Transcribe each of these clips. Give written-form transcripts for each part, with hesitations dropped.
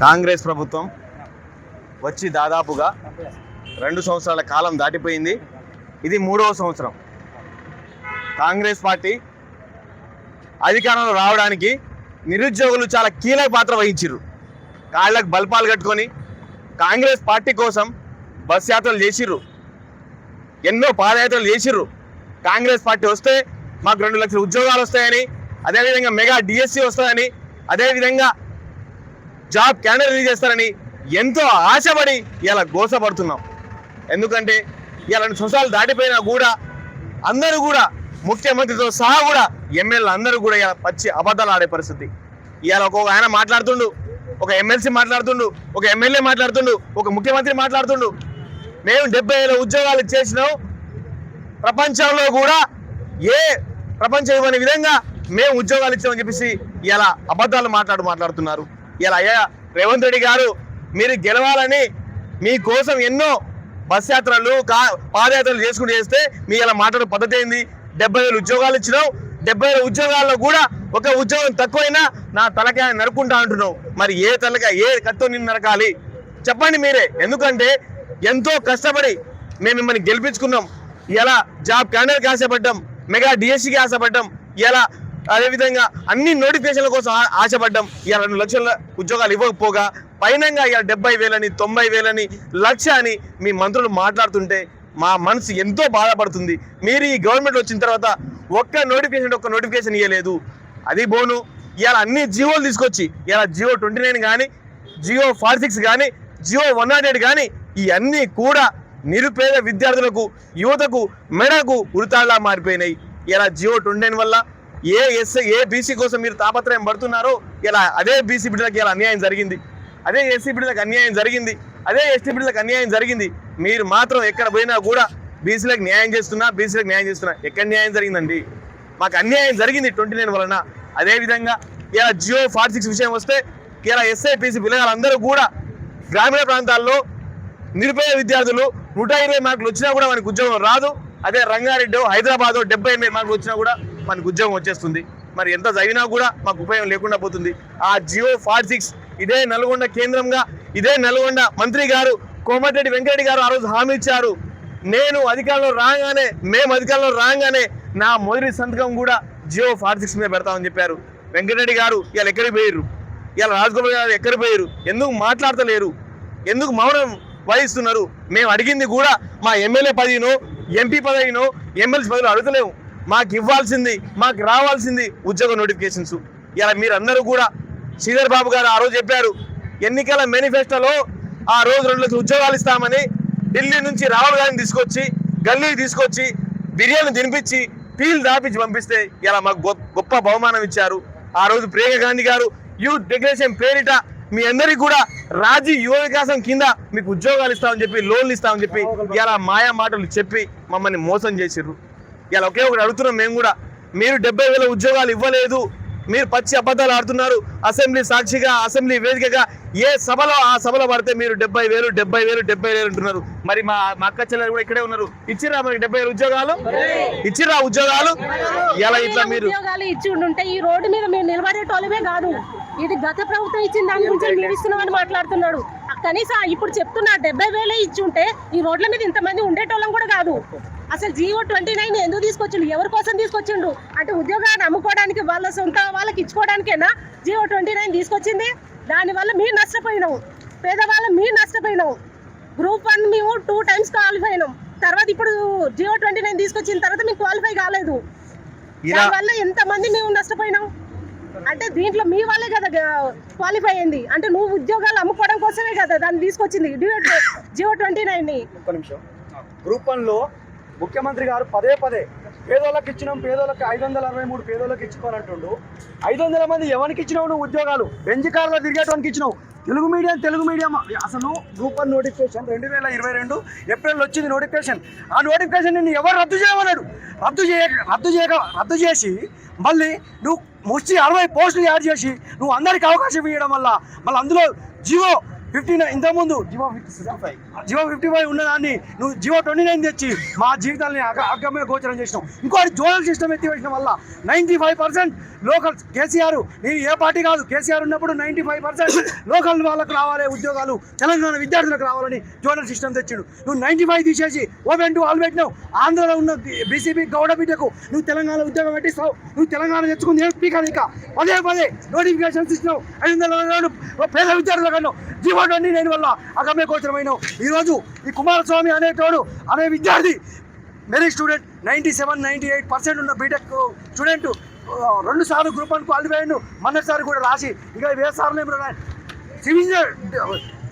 కాంగ్రెస్ ప్రభుత్వం వచ్చి దాదాపుగా 2 సంవత్సరాల కాలం దాటిపోయింది. ఇది 3వ సంవత్సరం. కాంగ్రెస్ పార్టీ అధికారంలో రావడానికి నిరుద్యోగులు చాలా కీలక పాత్ర వహించారు. కాళ్ళకు బల్పాలు కట్టుకొని కాంగ్రెస్ పార్టీ కోసం బస్ యాత్రలు చేసిర్రు, ఎన్నో పాదయాత్రలు చేసిర్రు. కాంగ్రెస్ పార్టీ వస్తే మాకు 2 లక్షల ఉద్యోగాలు వస్తాయని, అదేవిధంగా మెగా డిఎస్సి వస్తాయని, అదేవిధంగా జాబ్ క్యాలెండర్ రిలీజ్ చేస్తారని ఎంతో ఆశపడి ఇలా గోసపడుతున్నాం. ఎందుకంటే ఇలా 2 సంవత్సరాలు దాటిపోయినా కూడా అందరూ కూడా ముఖ్యమంత్రితో సహా కూడా ఎమ్మెల్యేలు అందరూ కూడా ఇలా పచ్చి అబద్ధాలు ఆడే పరిస్థితి. ఇవాళ ఒక్కొక్క ఆయన మాట్లాడుతుండు, ఒక ఎమ్మెల్సీ మాట్లాడుతుండు, ఒక ఎమ్మెల్యే మాట్లాడుతుండు, ఒక ముఖ్యమంత్రి మాట్లాడుతుండు. మేము 70,000 ఉద్యోగాలు చేసినాం, ప్రపంచంలో కూడా ఏ ప్రపంచం ఇవ్వని విధంగా మేము ఉద్యోగాలు ఇచ్చామని చెప్పేసి ఇలా అబద్ధాలు మాట్లాడుతున్నారు. ఇలా అయ్యా రేవంత్ రెడ్డి గారు, మీరు గెలవాలని మీకోసం ఎన్నో బస్ యాత్రలు పాదయాత్రలు చేసుకుంటూ చేస్తే మీ ఇలా మాట్లాడే పద్ధతి ఏంది? 70,000 ఉద్యోగాలు ఇచ్చినావు, 70,000 ఉద్యోగాల్లో కూడా ఒక ఉద్యోగం తక్కువైనా నా తలకాయ నరుకుంటా అంటున్నావు. మరి ఏ కత్తో నిన్ను నరకాలి చెప్పండి మీరే. ఎందుకంటే ఎంతో కష్టపడి మేము మిమ్మల్ని గెలిపించుకున్నాం. ఇలా జాబ్ క్యాలెండర్కి ఆశపడ్డాం, మెగా డిఎస్సికి ఆశపడ్డాం, ఇలా అదేవిధంగా అన్ని నోటిఫికేషన్ల కోసం ఆశపడ్డాం. ఇలా 2 లక్షల ఉద్యోగాలు ఇవ్వకపోగా పైనంగా ఇలా 70,000 90,000 లక్ష అని మీ మంత్రులు మాట్లాడుతుంటే మా మనసు ఎంతో బాధపడుతుంది. మీరు ఈ గవర్నమెంట్ వచ్చిన తర్వాత ఒక్క నోటిఫికేషన్ ఇవ్వలేదు. అది బోను ఇలా అన్ని జియోలు తీసుకొచ్చి ఇలా జియో 29 కానీ, జియో 46 కానీ, జియో 108 కానీ ఇవన్నీ కూడా నిరుపేద విద్యార్థులకు, యువతకు మెడకు ఉరితాళ్లా మారిపోయినాయి. ఇలా జియో 29 వల్ల ఏ బీసీ కోసం మీరు తాపత్రయం పడుతున్నారో ఇలా అదే బీసీ బిడ్డలకు ఇలా అన్యాయం జరిగింది, అదే ఎస్సీ బిడ్డలకు అన్యాయం జరిగింది, అదే ఎస్టీ బిడ్డలకు అన్యాయం జరిగింది. మీరు మాత్రం ఎక్కడ పోయినా కూడా బీసీలకు న్యాయం చేస్తున్నా. ఎక్కడ న్యాయం జరిగిందండి? మాకు అన్యాయం జరిగింది 29 వలన. అదేవిధంగా ఇలా జియో 46 విషయం వస్తే ఇలా ఎస్ఐపీసీ పిల్లలందరూ కూడా గ్రామీణ ప్రాంతాల్లో నిరుపేద విద్యార్థులు 120 మార్కులు వచ్చినా కూడా మనకు ఉద్యోగం రాదు. అదే రంగారెడ్డి, హైదరాబాద్ 78 మార్కులు వచ్చినా కూడా మనకు ఉద్యోగం వచ్చేస్తుంది. మరి ఎంత చదివినా కూడా మాకు ఉపయోగం లేకుండా పోతుంది. ఆ జియో 46 ఇదే నల్గొండ కేంద్రంగా, ఇదే నల్గొండ మంత్రి గారు కోమటిరెడ్డి వెంకటరెడ్డి గారు ఆ రోజు హామీ ఇచ్చారు. మేము అధికారంలో రాగానే నా మొదటి సంతకం కూడా జియో 46 మీద పెడతామని చెప్పారు. వెంకటరెడ్డి గారు ఇలా ఎక్కడికి పోయారు? ఇలా రాజగోపాల్ గారు ఎక్కడికి పోయారు? ఎందుకు మాట్లాడతలేరు? ఎందుకు మౌనం వహిస్తున్నారు? మేము అడిగింది కూడా మా ఎమ్మెల్యే పదవినో, ఎంపీ పదవినో, ఎమ్మెల్సీ పదవిలో అడుగుతలేము. మాకు ఇవ్వాల్సింది, మాకు రావాల్సింది ఉద్యోగ నోటిఫికేషన్స్. ఇలా మీరందరూ కూడా శ్రీధర్ బాబు గారు ఆ రోజు చెప్పారు, ఎన్నికల మేనిఫెస్టోలో ఆ రోజు 2 లక్షల ఉద్యోగాలు ఇస్తామని ఢిల్లీ నుంచి రాహుల్ గాంధీని తీసుకొచ్చి గల్లీకి తీసుకొచ్చి బిర్యానీ తినిపించి టీలు దాపించి పంపిస్తే ఇలా మాకు గొప్ప బహుమానం ఇచ్చారు. ఆ రోజు ప్రియాంక గాంధీ గారు యూత్ డెక్లరేషన్ పేరిట మీ అందరికీ కూడా రాజీ యువ వికాసం కింద మీకు ఉద్యోగాలు ఇస్తామని చెప్పి, లోన్లు ఇస్తామని చెప్పి ఇలా మాయా మాటలు చెప్పి మమ్మల్ని మోసం చేసిర్రు. ఇలా ఒకే ఒకటి అడుగుతున్నాం మేము కూడా, మీరు 70,000 ఉద్యోగాలు ఇవ్వలేదు, మీరు పచ్చి అబద్ధాలు ఆడుతున్నారు. అసెంబ్లీ సాక్షిగా, అసెంబ్లీ వేదికగా ఏ సభలో ఆ సభలో పడితే మీరు 70,000 అంటున్నారు. మరి మా అక్క చెల్లెలు కూడా ఇక్కడే ఉన్నారు. ఇచ్చిరా మరి 70,000 ఉద్యోగాలు? ఇచ్చిరా ఉద్యోగాలు? ఎలా ఇట్లా మీరు ఇచ్చి ఉంటే ఈ రోడ్డు మీద మీరు నిలబడేటోళ్ళమే కాదు. ఇది గత ప్రభుత్వం ఇచ్చిన దాని గురించి మీరు ఇస్తున్నామని మాట్లాడుతున్నాడు. కనీసం ఇప్పుడు చెప్తున్నా 70,000 ఇచ్చి ఉంటే ఈ రోడ్ల మీద ఇంతమంది ఉండేటోళ్ళం కూడా కాదు. అసలు జియో 29 ఎందుకు తీసుకొచ్చిండు? ఎవరి కోసం తీసుకొచ్చిండు? అంటే ఉద్యోగాన్ని అమ్ముకోవడానికి, వాళ్ళ సొంత వాళ్ళకి ఇచ్చుకోవడానికేనా జియో 29 తీసుకొచ్చింది? దానివల్ల మీరు నష్టపోయినాం, పేదవాళ్ళం మీరు నష్టపోయినాం. గ్రూప్ 1 మేము 2 times క్వాలిఫై అయినాం. తర్వాత ఇప్పుడు జియో 29 తీసుకొచ్చిన తర్వాత మేము క్వాలిఫై కాలేదు. దానివల్ల ఎంతమంది మేము నష్టపోయినాం? అంటే దీంట్లో మీ వాళ్ళే కదా క్వాలిఫై అయింది. అంటే నువ్వు ఉద్యోగాలు అమ్ముకోవడం కోసమే కదా దాన్ని తీసుకొచ్చింది జియో 29ని. గ్రూప్ 1లో ముఖ్యమంత్రి గారు పదే పేదోళ్ళకి ఇచ్చినాం, పేదోళ్ళకి 563 పేదోళ్ళకి ఇచ్చుకోవాలంటుండు. 500 మంది ఎవరికి ఇచ్చినావు నువ్వు ఉద్యోగాలు? బెంజ్ కార్లో తిరిగేటానికి ఇచ్చినావు. తెలుగు మీడియం అసలు గ్రూప్ 1 నోటిఫికేషన్ 2022 ఏప్రిల్ వచ్చింది నోటిఫికేషన్. ఆ నోటిఫికేషన్ నిన్ను ఎవరు రద్దు చేయమన్నాడు? రద్దు చేసి మళ్ళీ నువ్వు 60 పోస్టులు యాడ్ చేసి నువ్వు అందరికి అవకాశం ఇవ్వడం వల్ల మళ్ళీ అందులో జియో 59 ఇంతకుముందు జివో 55 ఉన్నదాన్ని నువ్వు జివో 29 తెచ్చి మా జీవితాన్ని అగమ్య గోచరం చేసినావు. ఇంకోటి జోనల్ సిస్టమ్ ఎత్తివేసిన వల్ల 95% లోకల్ కేసీఆర్, నేను ఏ పార్టీ కాదు, కేసీఆర్ ఉన్నప్పుడు 95% లోకల్ వాళ్ళకు రావాలి ఉద్యోగాలు, తెలంగాణ విద్యార్థులకు రావాలని జోనల్ సిస్టమ్ తెచ్చిండు. నువ్వు 95 తీసేసి ఓపెన్ టు ఆల్ పెట్టినావు. ఆంధ్రలో ఉన్న బీసీపీ గౌడ బిడ్డకు నువ్వు తెలంగాణ ఉద్యోగం పెట్టిస్తావు. నువ్వు తెలంగాణ తెచ్చుకుంది ఏం స్పీకర్ ఇక పదే నోటిఫికేషన్స్ ఇచ్చినావు. 500 పేద విద్యార్థులకు అన్నావు. జీవో 29 వల్ల అగమ్య గోచరమైనావు. ఈరోజు ఈ కుమారస్వామి అనే విద్యార్థి మెరిట్ స్టూడెంట్ 97-98% ఉన్న బీటెక్ స్టూడెంట్ 2 సార్లు గ్రూప్ 1 క్వాలిఫై అయ్యాడు. మొన్నటిసారి కూడా రాసి ఇక వేసారులు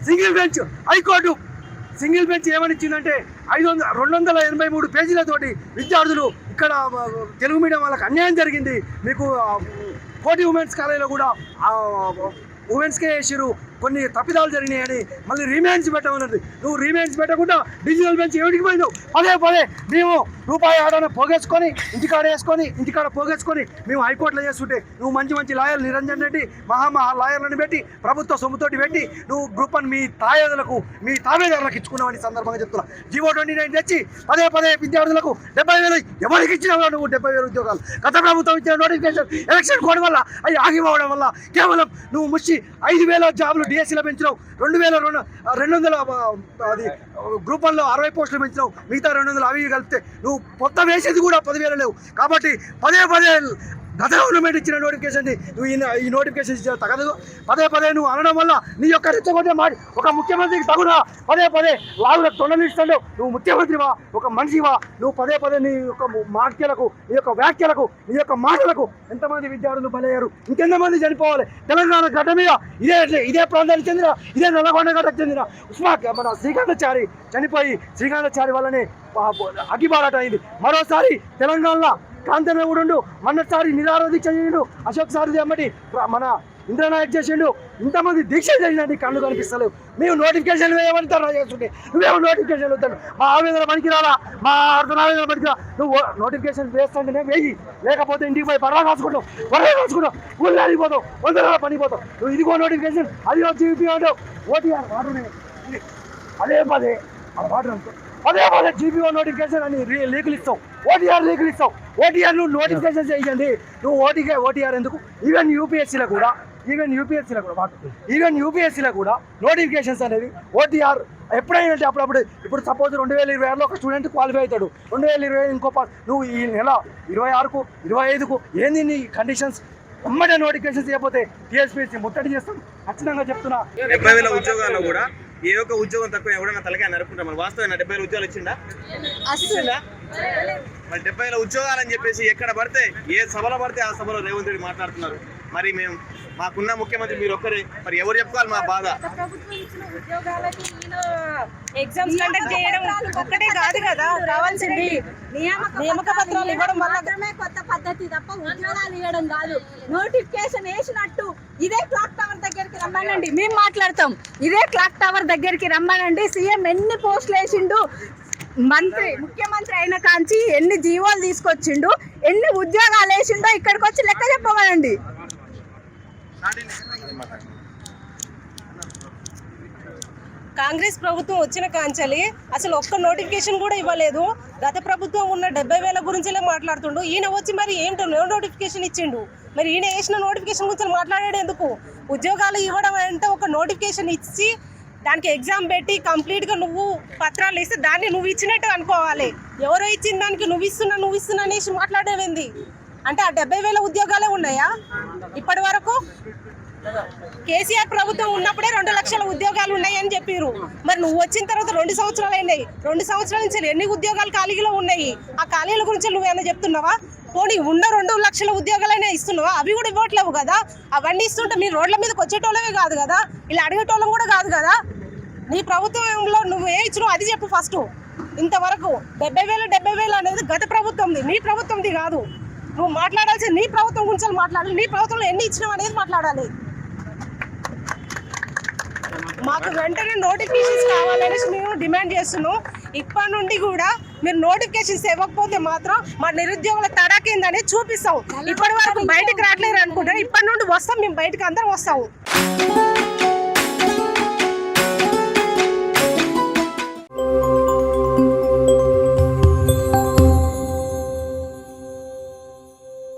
single bench high court single bench ఏమని ఇచ్చిందంటే 283 పేజీలతోటి విద్యార్థులు ఇక్కడ తెలుగు మీడియం వాళ్ళకి అన్యాయం జరిగింది. మీకు కోటి ఉమెన్స్ కాలేజీలో కూడా ఉమెన్స్కే వేసిరు, కొన్ని తప్పిదాలు జరిగినాయని మళ్ళీ రీమాండ్స్ పెట్టమన్నది. నువ్వు రీమాండ్స్ పెట్టకుండా డిజిటల్ బెంచ్ ఏమిటికి పోయినావు? పదే మేము రూపాయి ఆడాన పోగేసుకొని ఇంటికాడ పోగేసుకొని మేము హైకోర్టులో చేస్తుంటే నువ్వు మంచి లాయర్లు నిరంజన్ రెడ్డి మహా లాయర్లను పెట్టి ప్రభుత్వ సొమ్ముతోటి పెట్టి నువ్వు గ్రూప్ 1 మీ తావేదారులకు ఇచ్చుకున్నావని సందర్భంగా చెప్తున్నా. జీవో 29 తెచ్చి పదే విద్యార్థులకు 70,000 ఎవరికి ఇచ్చినావు నువ్వు? 70,000 ఉద్యోగాలు గత ప్రభుత్వం ఇచ్చిన నోటిఫికేషన్ ఎలక్షన్ కోడ్ వల్ల అవి ఆగిపోవడం వల్ల కేవలం నువ్వు 5,000 జాబులు డిఎస్సీలో పెంచినావు. 2,200 అది గ్రూప్ 1లో 60 పోస్టులు పెంచినావు. మిగతా 200 అవి కలిపితే నువ్వు మొత్తం వేసేది కూడా 10,000 లేవు. కాబట్టి పదే గత గవర్నమెంట్ ఇచ్చిన నోటిఫికేషన్ని నువ్వు ఈ నోటిఫికేషన్ ఇచ్చిన తగదు. పదే నువ్వు అనడం వల్ల నీ యొక్క రెచ్చగొట్టే మాట ఒక ముఖ్యమంత్రికి తగునా? పదే లాగుల తొండలిస్తాడు. నువ్వు ముఖ్యమంత్రివా? ఒక మనిషివా? నువ్వు పదే నీ యొక్క మాటలకు, నీ యొక్క వ్యాఖ్యలకు, నీ యొక్క మాటలకు ఎంతమంది విద్యార్థులు బలయ్యారు, ఇంకెంతమంది చనిపోవాలి? తెలంగాణ గడ్డ మీద ఇదే ప్రాంతానికి చెందిన, ఇదే నల్లగొండ గడ్డకు చెందిన మన శ్రీకాంతాచారి చనిపోయి, శ్రీకాంతాచారి వల్లనే అగ్గిబారాట అయింది. మరోసారి తెలంగాణలో కాంతనగూడు మొన్నటిసారి నిరాహార దీక్ష చేసిండు, అశోక్ సారథి అమ్మటి మన ఇంద్రనాయక్ చేసిండు. ఇంతమంది దీక్ష చేసినట్టు కళ్ళు కనిపిస్తలేవు. మేము నోటిఫికేషన్ వేయమంటారా చేస్తుంటే నువ్వేమో నోటిఫికేషన్ వద్దాను. మా ఆవేదన పనికి రాలా, మా అర్ధనావేదన పనికి రా. నువ్వు నోటిఫికేషన్ వేస్తుంటేనే వేయి, లేకపోతే ఇంటికి పోయి పర్వా కాసుకుంటావు ఊళ్ళో అడిగిపోతావు, 100 పనిపోతావు. నువ్వు ఇదిగో నోటిఫికేషన్, అది జీపీ అంటావు. ఓటీఆర్ వాడునే పదే వాటర్ అనుకో, పదే జీపీఓ నోటిఫికేషన్ అని లీకులు ఇస్తావు, ఓటీఆర్ లీకులు ఇస్తావు. ఓటీఆర్ నువ్వు నోటిఫికేషన్ చేయండి. నువ్వు ఓటీఆర్ ఎందుకు? ఈవెన్ యూపీఎస్సీలో కూడా నోటిఫికేషన్స్ అనేది ఓటీఆర్ ఎప్పుడైనా అంటే అప్పుడప్పుడు. ఇప్పుడు సపోజ్ 2026లో ఒక స్టూడెంట్ క్వాలిఫై అవుతాడు, 2020 ఇంకో నువ్వు ఈ నెల 26కు 25కు ఏంది నీ కండిషన్స్? ఎమ్మటే నోటిఫికేషన్స్ చేయకపోతే టీఎస్పీఎస్సీ ముట్టడి చేస్తాం. ఖచ్చితంగా చెప్తున్నా. 70,000 ఉద్యోగాల్లో కూడా ఏ ఒక్క ఉద్యోగం తక్కువ ఎవడన్నా తలకాయ నరుకుంటాం. మన వాస్తవం 70,000 ఉద్యోగాలు ఇచ్చిందా? మరి 70,000 ఉద్యోగాలు అని చెప్పేసి ఎక్కడ పడితే ఏ సభలో పడితే ఆ సభలో రేవంత్ రెడ్డి మాట్లాడుతున్నారు. మరి మేము మాకున్న ముఖ్యమంత్రి మీరు ఒక్కరే, మరి ఎవరు చెప్పుకోవాలి మా బాధ? ఎగ్జామ్స్ కండక్ట్ చేయడం ఒక్కటే కాదు కదా కావాల్సింది, నియామక పత్రాలు ఇవ్వడం మాత్రమే కొత్త పద్ధతి తప్ప ఉద్యోగాలు ఇవ్వడం కాదు. నోటిఫికేషన్ వేసినట్టు ఇదే క్లాక్ టవర్ దగ్గరికి రమ్మనండి, మేము మాట్లాడతాం. ఇదే క్లాక్ టవర్ దగ్గరికి రమ్మనండి. సీఎం ఎన్ని పోస్టులు వేసిండు, ముఖ్యమంత్రి అయిన కాంచి ఎన్ని జీవోలు తీసుకొచ్చిండు, ఎన్ని ఉద్యోగాలు వేసిండో ఇక్కడికి వచ్చి లెక్క చెప్పమనండి. కాంగ్రెస్ ప్రభుత్వం వచ్చిన కాంచలి అసలు ఒక్క నోటిఫికేషన్ కూడా ఇవ్వలేదు. గత ప్రభుత్వం ఉన్న 70,000 గురించే మాట్లాడుతుండు. ఈయన వచ్చి మరి ఏంటో నోటిఫికేషన్ ఇచ్చిండు. మరి ఈయన వేసిన నోటిఫికేషన్ గురించి మాట్లాడాడు ఎందుకు? ఉద్యోగాలు ఇవ్వడం అంటే ఒక నోటిఫికేషన్ ఇచ్చి దానికి ఎగ్జామ్ పెట్టి కంప్లీట్గా నువ్వు పత్రాలు ఇస్తే దాన్ని నువ్వు ఇచ్చినట్టు అనుకోవాలి. ఎవరో ఇచ్చిన దానికి నువ్వు ఇస్తున్నా అనేసి మాట్లాడేవింది అంటే ఆ 70,000 ఉద్యోగాలే ఉన్నాయా ఇప్పటి వరకు? కేసీఆర్ ప్రభుత్వం ఉన్నప్పుడే 2 లక్షల ఉద్యోగాలు ఉన్నాయని చెప్పారు. మరి నువ్వు వచ్చిన తర్వాత 2 సంవత్సరాలు అయినాయి. 2 సంవత్సరాల నుంచి ఎన్ని ఉద్యోగాలు ఖాళీలో ఉన్నాయి? ఆ ఖాళీల గురించి నువ్వేమైనా చెప్తున్నావా? పోనీ ఉన్న 2 లక్షల ఉద్యోగాలైనా ఇస్తున్నావా? అవి కూడా ఇవ్వట్లేవు కదా. అవన్నీ ఇస్తుంటే మీరు రోడ్ల మీదకి వచ్చేటోళ్ళమే కాదు కదా, ఇలా అడిగేటోళ్ళం కూడా కాదు కదా. నీ ప్రభుత్వంలో నువ్వు ఏ ఇచ్చినావు అది చెప్పు ఫస్ట్. ఇంతవరకు 70,000 అనేది గత ప్రభుత్వంది, నీ ప్రభుత్వంది కాదు. నువ్వు మాట్లాడాల్సింది నీ ప్రభుత్వం గురించి మాట్లాడాలి. నీ ప్రభుత్వంలో ఎన్ని ఇచ్చినావు అనేది మాట్లాడాలి. మాకు వెంటనే నోటిఫికేషన్స్ కావాలనేసి మేము డిమాండ్ చేస్తున్నాం. ఇప్పటి నుండి కూడా మీరు నోటిఫికేషన్స్ ఇవ్వకపోతే మాత్రం మా నిరుద్యోగుల తడాకేందని చూపిస్తాం. ఇప్పటి వరకు బయటకు రావట్లేదు అనుకుంటారు, ఇప్పటి నుండి వస్తాం, మేము బయటకు అందరం వస్తాము.